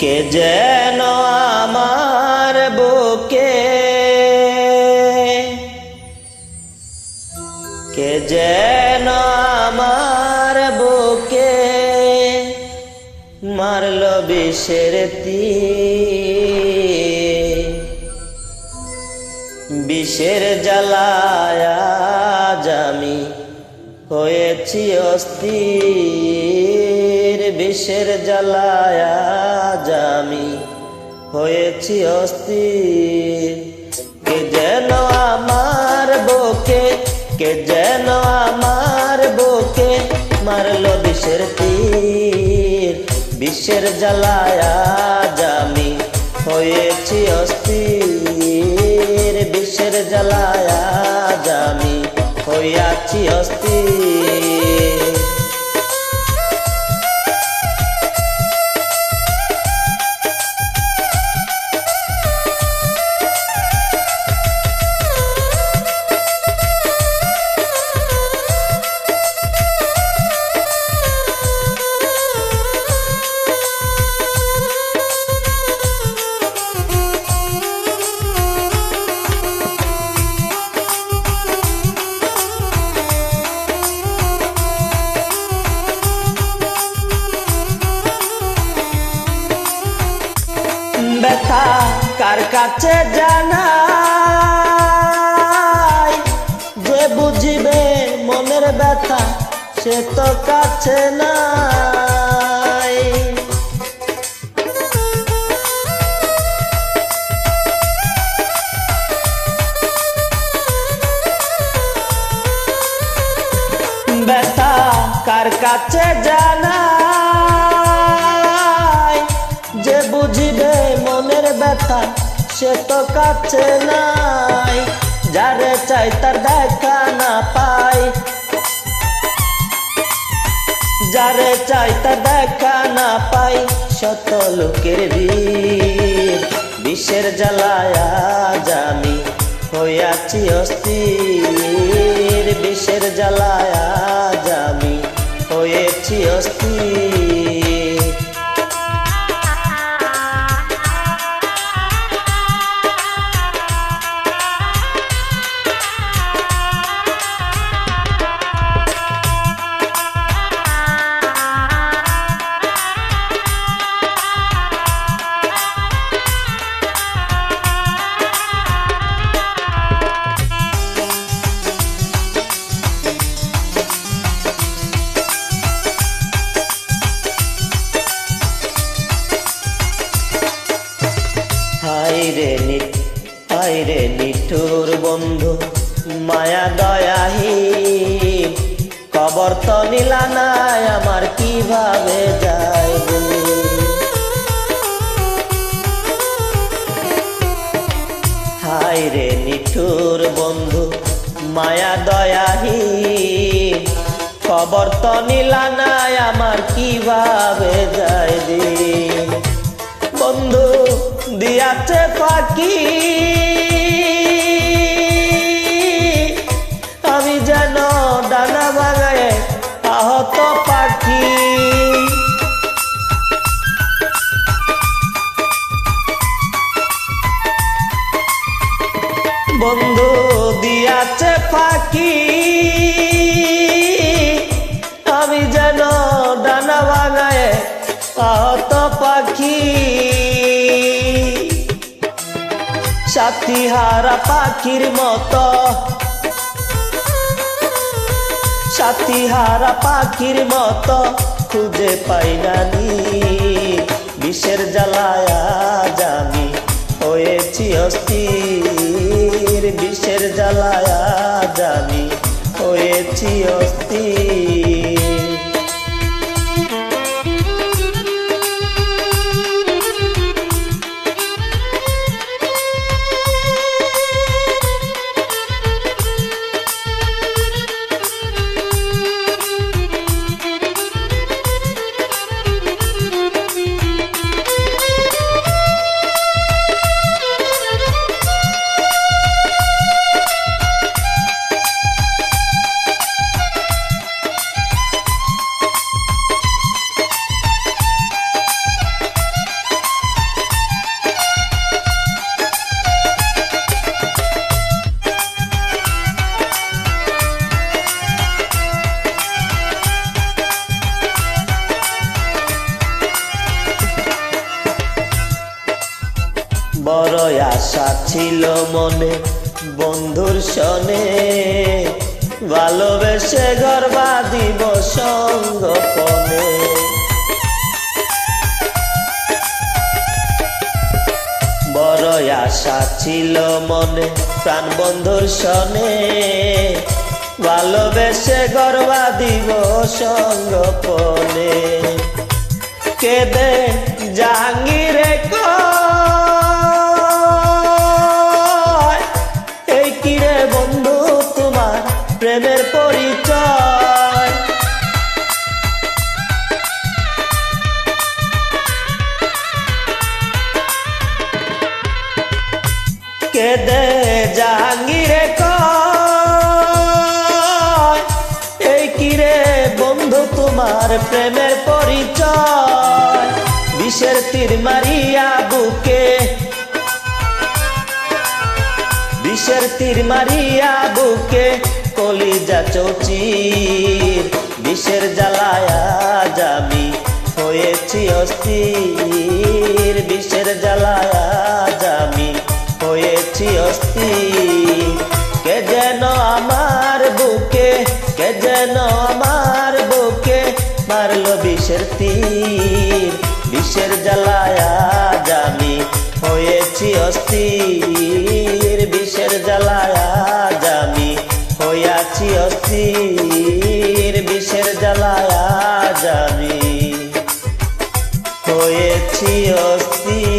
কে যেন আমার বুকে, কে যেন আমার বুকে মারলো বিষের তীর। বিষের জ্বালায় আজ আমি হয়েছি অস্থির। বিষের জ্বালায় আজ আমি হয়েছি অস্থির। কে যেন আমার বুকে, কে যেন আমার বুকে মারলো বিষের তীর। বিষের জ্বালায় আজ আমি হয়েছি অস্থির। বিষের জ্বালায় আজ আমি হইয়াছি অস্থির। ব্যথা কার কাছে জানাই, যে বুঝিবে মনের ব্যথা সে তো কাছে নাই। ব্যথা কার কাছে জানাই, যে বুঝিবে মনের ব্যথা সে তো কাছে নাই। যারে চাই তার দেখা না পাই, যারে চাই তার দেখা না পাই। শত লোকের ভিড়, বিষের জ্বালায় আজ আমি হইয়াছি অস্থির। বিষের জ্বালায় আজ আমি হয়েছি অস্থির। হায়রে নিঠুর বন্ধু মায়া দয়াহীন, কবর তো নিলা নাই আমার কিভাবে যাইব। হায়রে নিঠুর বন্ধু মায়া দয়াহীন, কবর তো নিলা নাই আমার কিভাবে যাইবি। বন্ধু দিয়াছে ফাঁকি, আমি যেন ডানা ভাঙায় আহত পাখি। বন্ধু দিয়াছে ফাঁকি, আমি যেন ডানা ভাঙায় আহত পাখি। সাথী হারা পাখির মতো, সাথী হারা পাখির মতো খুঁজে পাই নানি। বিষের জ্বালায় আজ আমি হয়েছি অস্থির। বিষের জ্বালায় আজ আমি হয়েছি অস্থির। বড় আশা ছিল মনে বন্ধুর সনে, ভালোবেসে ঘর বাঁধিব সঙ্গোপনে। বড় আশা ছিল মনে প্রাণ বন্ধুর সনে, ভালোবেসে ঘর বাঁধিব সঙ্গোপনে। কেঁদে জাহাঙ্গীরে কয়, এই কিরে বন্ধু তোমার প্রেমের পরিচয়। কেঁদে জাহাঙ্গীরে কয়, এই কিরে বন্ধু তোমার প্রেমের পরিচয়। বিষের তীর মারিয়া বুকে, বিষের তীর মারিয়া বুকে কলিজা চৌচির। বিষের জ্বালায় আজ আমি হয়েছি অস্থির, বিষের জ্বালায় আজ আমি হয়েছি অস্থির। কে যেন আমার বুকে, কে যেন আমার বুকে মারলো বিষের তীর। বিষের জ্বালায় আজ আমি হয়েছি অস্থির, বিষের জ্বালায় আজ আমি হইয়াছি অস্থির। বিষের জ্বালায় আজ আমি হয়েছি অস্থির।